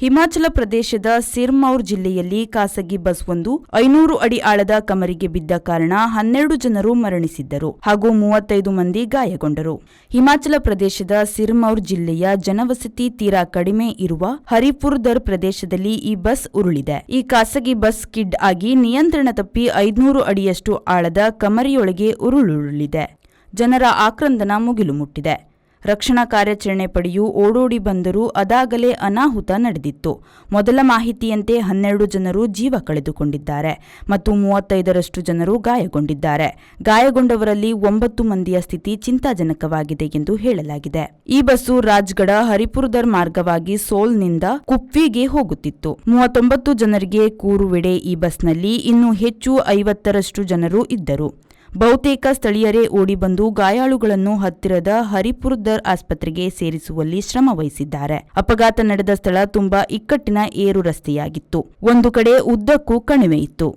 ಹಿಮಾಚಲ ಪ್ರದೇಶದ ಸಿರ್ಮೌರ್ ಜಿಲ್ಲೆಯಲ್ಲಿ ಖಾಸಗಿ ಬಸ್ ಒಂದು 500 ಅಡಿ ಆಳದ ಕಮರಿಗೆ ಬಿದ್ದ ಕಾರಣ 12 ಜನರು ಮರಣಿಸಿದ್ದರು ಹಾಗೂ 35 ಮಂದಿ ಗಾಯಗೊಂಡರು. ಹಿಮಾಚಲ ಪ್ರದೇಶದ ಸಿರ್ಮೌರ್ ಜಿಲ್ಲೆಯ ಜನವಸತಿ ತೀರಾ ಕಡಿಮೆ ಇರುವ ಹರಿಪುರ್-ದರ್ ಪ್ರದೇಶದಲ್ಲಿ ಈ ಬಸ್ ಉರುಳಿದೆ. ಈ ಖಾಸಗಿ ಬಸ್ ಸ್ಕಿಡ್ ಆಗಿ ನಿಯಂತ್ರಣ ತಪ್ಪಿ 500 ಅಡಿಯಷ್ಟು ಆಳದ ಕಮರಿಯೊಳಗೆ ಉರುಳಿದೆ. ಜನರ ಆಕ್ರಂದನ ಮುಗಿಲು ಮುಟ್ಟಿದೆ. ರಕ್ಷಣಾ ಕಾರ್ಯಾಚರಣೆ ಪಡೆಯು ಓಡೋಡಿ ಬಂದರೂ ಅದಾಗಲೇ ಅನಾಹುತ ನಡೆದಿತ್ತು. ಮೊದಲ ಮಾಹಿತಿಯಂತೆ 12 ಜನರು ಜೀವ ಕಳೆದುಕೊಂಡಿದ್ದಾರೆ ಮತ್ತು 35ರಷ್ಟು ಜನರು ಗಾಯಗೊಂಡಿದ್ದಾರೆ. ಗಾಯಗೊಂಡವರಲ್ಲಿ 9 ಮಂದಿಯ ಸ್ಥಿತಿ ಚಿಂತಾಜನಕವಾಗಿದೆ ಎಂದು ಹೇಳಲಾಗಿದೆ. ಈ ಬಸ್ಸು ರಾಜ್ಗಢ ಹರಿಪುರ್-ದರ್ ಮಾರ್ಗವಾಗಿ ಸೋಲ್ನಿಂದ ಕುಪ್ವಿಗೆ ಹೋಗುತ್ತಿತ್ತು. 39 ಜನರಿಗೆ ಕೂರುವೆಡೆ ಈ ಬಸ್ನಲ್ಲಿ ಇನ್ನೂ ಹೆಚ್ಚು 50ರಷ್ಟು ಜನರು ಇದ್ದರು. ಬಹುತೇಕ ಸ್ಥಳೀಯರೇ ಓಡಿಬಂದು ಗಾಯಾಳುಗಳನ್ನು ಹತ್ತಿರದ ಹರಿಪುರ್-ದರ್ ಆಸ್ಪತ್ರೆಗೆ ಸೇರಿಸುವಲ್ಲಿ ಶ್ರಮ ವಹಿಸಿದ್ದಾರೆ. ಅಪಘಾತ ನಡೆದ ಸ್ಥಳ ತುಂಬಾ ಇಕ್ಕಟ್ಟಿನ ಏರು ರಸ್ತೆಯಾಗಿತ್ತು. ಒಂದು ಕಡೆ ಉದ್ದಕ್ಕೂ ಕಣಿವೆ ಇತ್ತು.